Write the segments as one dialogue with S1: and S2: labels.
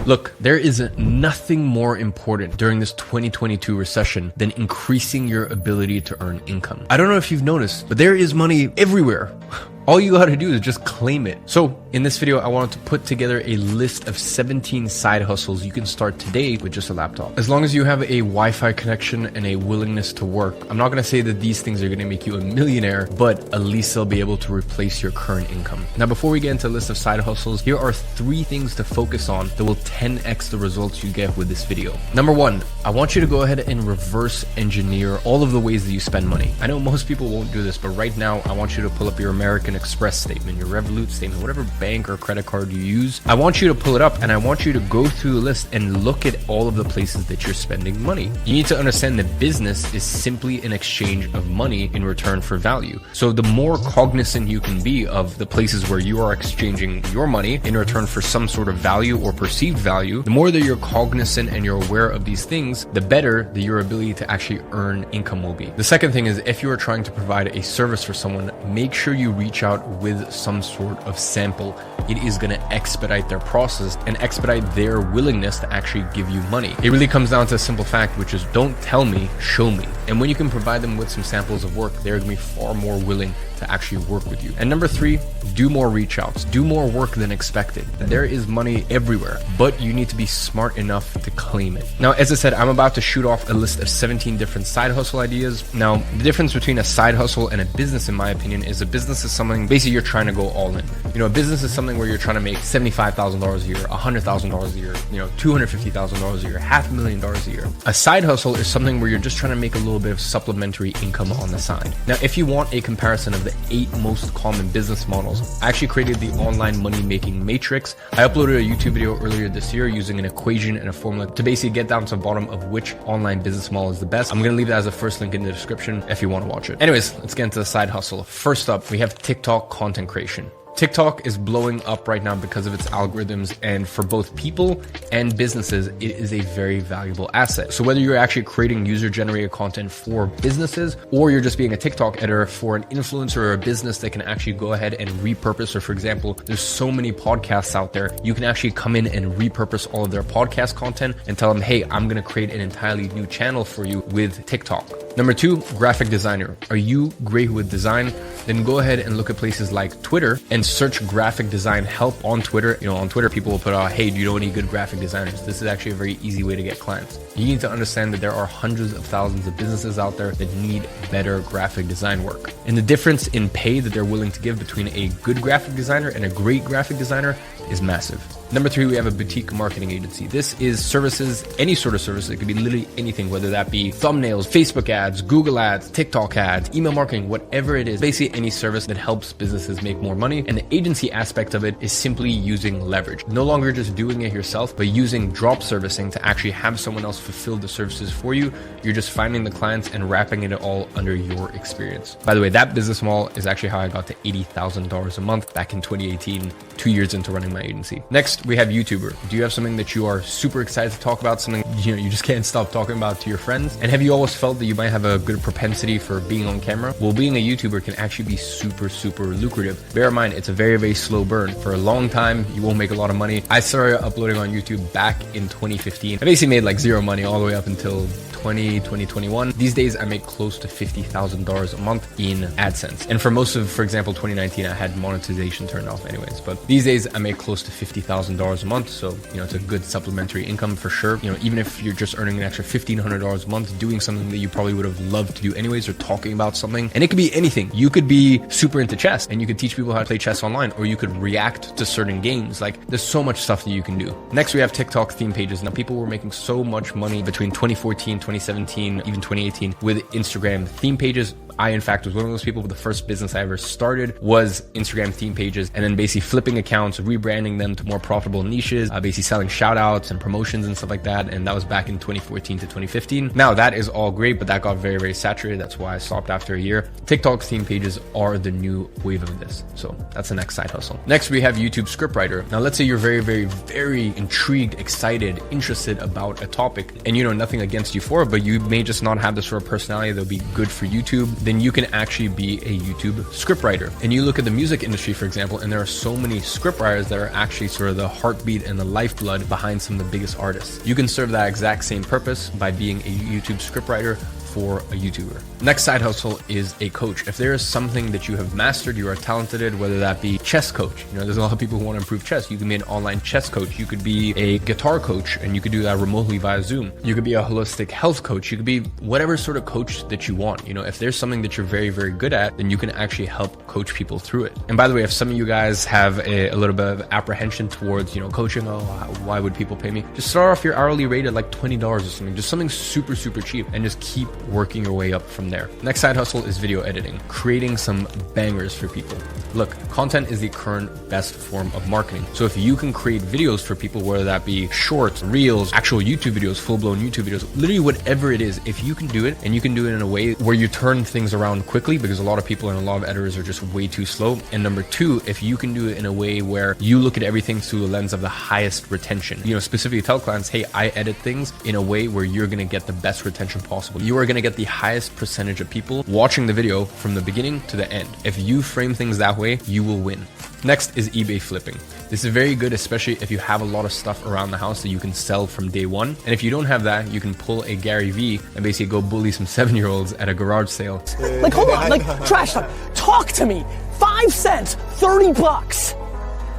S1: Look, there is nothing more important during this 2022 recession than increasing your ability to earn income. I don't know if you've noticed, but there is money everywhere. All you gotta do is just claim it. So in this video, I wanted to put together a list of 17 side hustles you can start today with just a laptop. As long as you have a Wi-Fi connection and a willingness to work, I'm not gonna say that these things are gonna make you a millionaire, but at least they'll be able to replace your current income. Now, before we get into a list of side hustles, here are 3 things to focus on that will 10x the results you get with this video. Number 1, I want you to go ahead and reverse engineer all of the ways that you spend money. I know most people won't do this, but right now, I want you to pull up your American Express statement, your Revolut statement, whatever bank or credit card you use. I want you to pull it up and I want you to go through the list and look at all of the places that you're spending money. You need to understand that business is simply an exchange of money in return for value. So the more cognizant you can be of the places where you are exchanging your money in return for some sort of value or perceived value, the more that you're cognizant and you're aware of these things, the better that your ability to actually earn income will be. The second thing is, if you are trying to provide a service for someone, make sure you reach out with some sort of sample. It is going to expedite their process and expedite their willingness to actually give you money. It really comes down to a simple fact, which is don't tell me, show me. And when you can provide them with some samples of work, they're going to be far more willing to actually work with you. And number 3, do more reach outs, do more work than expected. There is money everywhere, but you need to be smart enough to claim it. Now, as I said, I'm about to shoot off a list of 17 different side hustle ideas. Now, the difference between a side hustle and a business, in my opinion, is a business is something basically you're trying to go all in. You know, a business is something where you're trying to make $75,000 a year, $100,000 a year, $250,000 a year, $500,000 a year. A side hustle is something where you're just trying to make a little bit of supplementary income on the side. Now, if you want a comparison of the 8 most common business models, I actually created the online money making matrix. I uploaded a YouTube video earlier this year using an equation and a formula to basically get down to the bottom of which online business model is the best. I'm going to leave that as a first link in the description if you want to watch it. Anyways, let's get into the side hustle. First up, we have TikTok content creation. TikTok is blowing up right now because of its algorithms, and for both people and businesses, it is a very valuable asset. So whether you're actually creating user-generated content for businesses, or you're just being a TikTok editor for an influencer or a business that can actually go ahead and repurpose, or for example, there's so many podcasts out there, you can actually come in and repurpose all of their podcast content and tell them, hey, I'm going to create an entirely new channel for you with TikTok. Number 2, graphic designer. Are you great with design? Then go ahead and look at places like Twitter and search graphic design help on Twitter. You know, on Twitter, people will put out, hey, do you know any good graphic designers? This is actually a very easy way to get clients. You need to understand that there are hundreds of thousands of businesses out there that need better graphic design work. And the difference in pay that they're willing to give between a good graphic designer and a great graphic designer is massive. Number 3, we have a boutique marketing agency. This is services, any sort of service. It could be literally anything, whether that be thumbnails, Facebook ads, Google ads, TikTok ads, email marketing, whatever it is. Basically any service that helps businesses make more money. And the agency aspect of it is simply using leverage. No longer just doing it yourself, but using drop servicing to actually have someone else fulfill the services for you. You're just finding the clients and wrapping it all under your experience. By the way, that business model is actually how I got to $80,000 a month back in 2018, 2 years into running my agency. Next, we have YouTuber. Do you have something that you are super excited to talk about, something you just can't stop talking about to your friends? And have you always felt that you might have a good propensity for being on camera? Well, being a YouTuber can actually be super lucrative. Bear in mind, it's a very slow burn. For a long time, you won't make a lot of money. I started uploading on YouTube back in 2015. I basically made like zero money all the way up until 2021. These days, I make close to $50,000 a month in AdSense. And for most of, for example, 2019, I had monetization turned off anyways. But these days, I make close to $50,000 a month. So, it's a good supplementary income for sure. Even if you're just earning an extra $1,500 a month, doing something that you probably would have loved to do anyways, or talking about something. And it could be anything. You could be super into chess and you could teach people how to play chess online, or you could react to certain games. Like, there's so much stuff that you can do. Next, we have TikTok theme pages. Now, people were making so much money between 2014, 2017, even 2018 with Instagram theme pages. I, in fact, was one of those people. The first business I ever started was Instagram theme pages, and then basically flipping accounts, rebranding them to more profitable niches, basically selling shout outs and promotions and stuff like that. And that was back in 2014 to 2015. Now that is all great, but that got very saturated. That's why I stopped after a year. TikTok theme pages are the new wave of this. So that's the next side hustle. Next, we have YouTube scriptwriter. Now, let's say you're very intrigued, excited, interested about a topic, and nothing against you for it, but you may just not have the sort of personality that would be good for YouTube. then you can actually be a YouTube scriptwriter. And you look at the music industry, for example, and there are so many scriptwriters that are actually sort of the heartbeat and the lifeblood behind some of the biggest artists. You can serve that exact same purpose by being a YouTube scriptwriter for a YouTuber. Next side hustle is a coach. If there is something that you have mastered, you are talented at, whether that be chess coach. You know, there's a lot of people who want to improve chess. You can be an online chess coach. You could be a guitar coach, and you could do that remotely via Zoom. You could be a holistic health coach. You could be whatever sort of coach that you want. You know, if there's something that you're very, very good at, then you can actually help coach people through it. And by the way, if some of you guys have a little bit of apprehension towards, you know, coaching, oh, why would people pay me? Just start off your hourly rate at like $20 or something, just something super, super cheap, and just keep working your way up from there. Next side hustle is video editing, creating some bangers for people. Look, content is the current best form of marketing. So if you can create videos for people, whether that be shorts, reels, actual YouTube videos, full-blown YouTube videos, literally whatever it is, if you can do it, and you can do it in a way where you turn things around quickly, because a lot of people and a lot of editors are just way too slow. And number two, if you can do it in a way where you look at everything through the lens of the highest retention, you know, specifically tell clients, hey, I edit things in a way where you're going to get the best retention possible. You are going to get the highest percentage of people watching the video from the beginning to the end. If you frame things that way, you will win. Next is eBay flipping. This is very good, especially if you have a lot of stuff around the house that you can sell from day one. And if you don't have that, you can pull a Gary V and basically go bully some 7-year-olds at a garage sale.
S2: Like, hold on, like, trash talk to me. 5 cents, 30 bucks.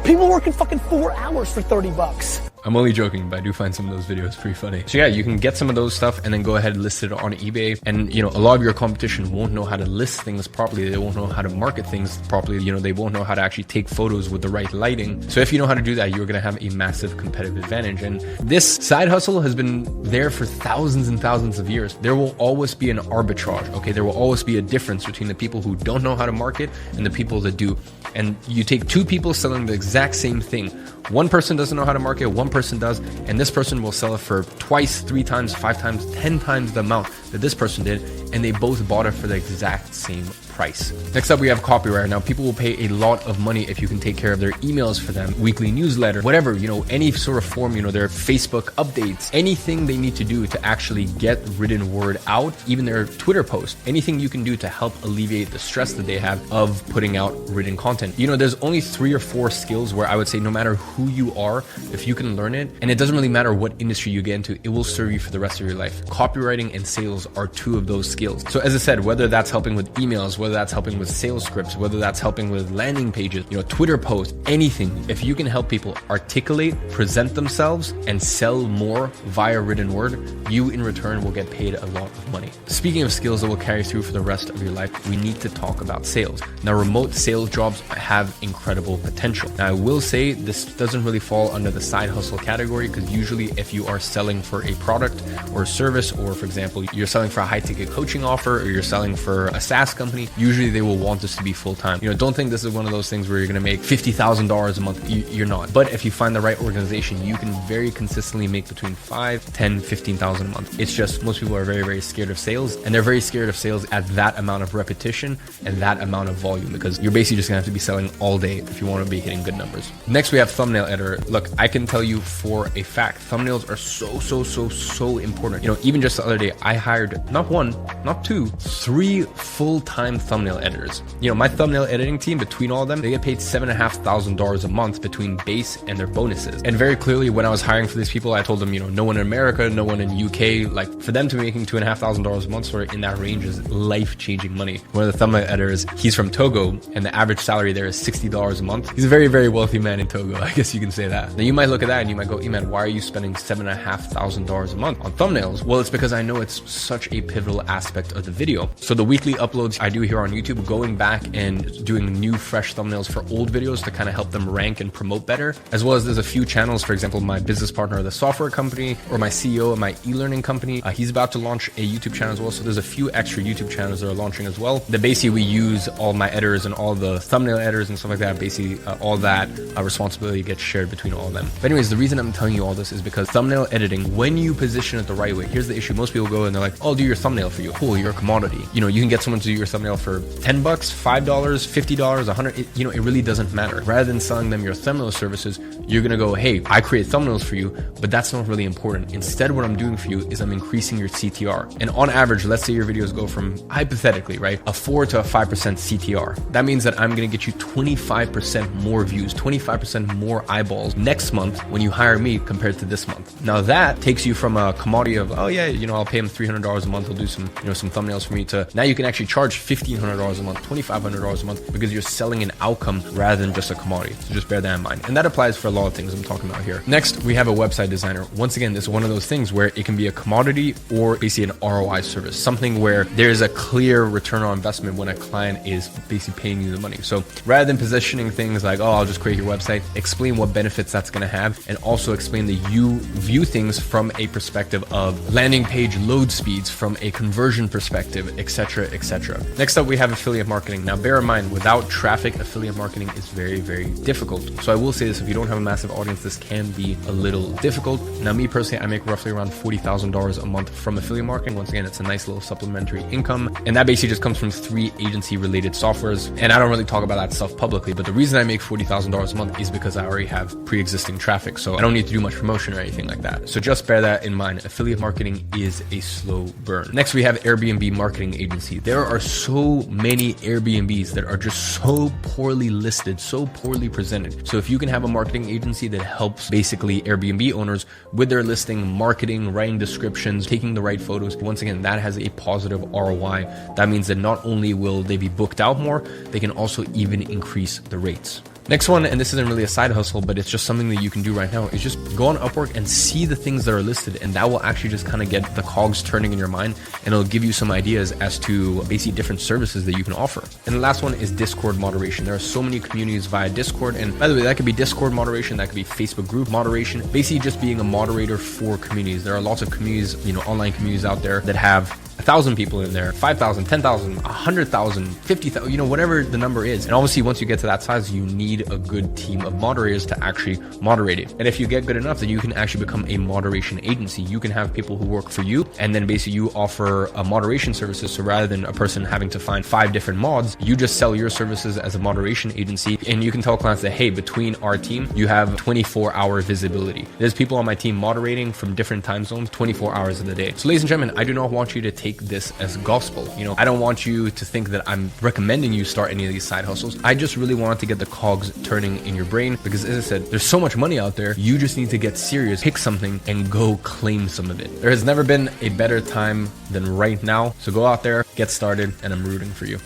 S2: People working fucking 4 hours for 30 bucks.
S1: I'm only joking, but I do find some of those videos pretty funny. So yeah, you can get some of those stuff and then go ahead and list it on eBay. And you know, a lot of your competition won't know how to list things properly. They won't know how to market things properly. You know, they won't know how to actually take photos with the right lighting. So if you know how to do that, you're going to have a massive competitive advantage. And this side hustle has been there for thousands and thousands of years. There will always be an arbitrage. Okay. There will always be a difference between the people who don't know how to market and the people that do. And you take two people selling the exact same thing. One person doesn't know how to market, one person does, and this person will sell it for twice, 3 times, 5 times, 10 times the amount that this person did, and they both bought it for the exact same price. Next up, we have copywriter. Now, people will pay a lot of money if you can take care of their emails for them, weekly newsletter, whatever, you know, any sort of form, you know, their Facebook updates, anything they need to do to actually get written word out, even their Twitter post, anything you can do to help alleviate the stress that they have of putting out written content. You know, there's only 3 or 4 skills where I would say no matter who you are, if you can learn it, and it doesn't really matter what industry you get into, it will serve you for the rest of your life. Copywriting and sales are 2 of those skills. So as I said, whether that's helping with emails, whether that's helping with sales scripts, whether that's helping with landing pages, you know, Twitter posts, anything, if you can help people articulate, present themselves, and sell more via written word, you in return will get paid a lot of money. Speaking of skills that will carry through for the rest of your life, we need to talk about sales. Now, remote sales jobs have incredible potential. Now, I will say this doesn't really fall under the side hustle category, because usually if you are selling for a product or a service, or for example, you're selling for a high ticket coaching offer, or you're selling for a SaaS company, usually they will want this to be full time. You know, don't think this is one of those things where you're going to make $50,000 a month. You're not. But if you find the right organization, you can very consistently make between 5, 10, 15,000 a month. It's just most people are very, very scared of sales, and they're very scared of sales at that amount of repetition and that amount of volume, because you're basically just gonna have to be selling all day if you want to be hitting good numbers. Next, we have thumbnail editor. Look, I can tell you for a fact, thumbnails are so important. You know, even just the other day, I hired not 1, not 2, 3 full-time thumbnail editors. You know, my thumbnail editing team, between all of them, they get paid $7,500 a month between base and their bonuses. And very clearly, when I was hiring for these people, I told them, you know, no one in America, no one in UK, like for them to be making $2,500 a month, sort of in that range, is life-changing money. One of the thumbnail editors, he's from Togo, and the average salary there is $60 a month. He's a very, very wealthy man in Togo, I guess you can say that. Now, you might look at that and you might go, hey man, why are you spending $7,500 a month on thumbnails? Well, it's because I know it's such a pivotal aspect of the video. So the weekly uploads I do here on YouTube, going back and doing new fresh thumbnails for old videos to kind of help them rank and promote better, as well as there's a few channels, for example, my business partner of the software company, or my CEO of my e-learning company, he's about to launch a YouTube channel as well. So there's a few extra YouTube channels that are launching as well, that basically we use all my editors and all the thumbnail editors and stuff like that. Basically all that responsibility gets shared between all of them. But anyways, the reason I'm telling you all this is because thumbnail editing, when you position it the right way, here's the issue. Most people go and they're like, I'll do your thumbnail for you. Cool, you're a commodity. You know, you can get someone to do your thumbnail for 10 bucks, $5, $50, $100, you know, it really doesn't matter. Rather than selling them your thumbnail services, you're gonna go, hey, I create thumbnails for you, but that's not really important. Instead, what I'm doing for you is I'm increasing your CTR. And on average, let's say your videos go from, hypothetically, right, a 4 to a 5% CTR. That means that I'm gonna get you 25% more views, 25% more eyeballs next month when you hire me compared to this month. Now that takes you from a commodity of, oh yeah, you know, I'll pay him $300 a month, he'll do some, you know, some thumbnails for me, to now you can actually charge $1,500 a month, $2,500 a month, because you're selling an outcome rather than just a commodity. So just bear that in mind. And that applies for a lot of things I'm talking about here. Next, we have a website designer. Once again, this is one of those things where it can be a commodity or basically an ROI service, something where there's a clear return on investment when a client is basically paying you the money. So rather than positioning things like, oh, I'll just create your website, explain what benefits that's going to have, and also explain that you view things from a perspective of landing page load speeds, from a conversion perspective, etc., etc. Next up, we have affiliate marketing. Now, bear in mind, without traffic, affiliate marketing is very, very difficult. So I will say this, if you don't have a massive audience, this can be a little difficult. Now, me personally, I make roughly around $40,000 a month from affiliate marketing. Once again, it's a nice little supplementary income. And that basically just comes from 3 agency related softwares. And I don't really talk about that stuff publicly, but the reason I make $40,000 a month is because I already have pre-existing traffic. So I don't need to do much promotion or anything like that. So just bear that in mind. Affiliate marketing is a slow burn. Next, we have Airbnb marketing agency. There are so many Airbnbs that are just so poorly listed, so poorly presented. So if you can have a marketing agency that helps basically Airbnb owners with their listing, marketing, writing descriptions, taking the right photos, once again, that has a positive ROI. That means that not only will they be booked out more, they can also even increase the rates. Next one, and this isn't really a side hustle, but it's just something that you can do right now, is just go on Upwork and see the things that are listed, and that will actually just kind of get the cogs turning in your mind, and it'll give you some ideas as to basically different services that you can offer. And the last one is Discord moderation. There are so many communities via Discord, and by the way, that could be Discord moderation, that could be Facebook group moderation, basically just being a moderator for communities. There are lots of communities, you know, online communities out there that have 1,000 people in there, 5,000, 10,000, 100,000, 50,000, you know, whatever the number is. And obviously, once you get to that size, you need a good team of moderators to actually moderate it. And if you get good enough, then you can actually become a moderation agency. You can have people who work for you, and then basically you offer a moderation services. So rather than a person having to find 5 different mods, you just sell your services as a moderation agency, and you can tell clients that, hey, between our team, you have 24-hour visibility. There's people on my team moderating from different time zones, 24 hours of the day. So ladies and gentlemen, I do not want you to take this as gospel. You know, I don't want you to think that I'm recommending you start any of these side hustles. I just really wanted to get the cogs turning in your brain, because as I said, there's so much money out there. You just need to get serious, pick something, and go claim some of it. There has never been a better time than right now. So go out there, get started, and I'm rooting for you.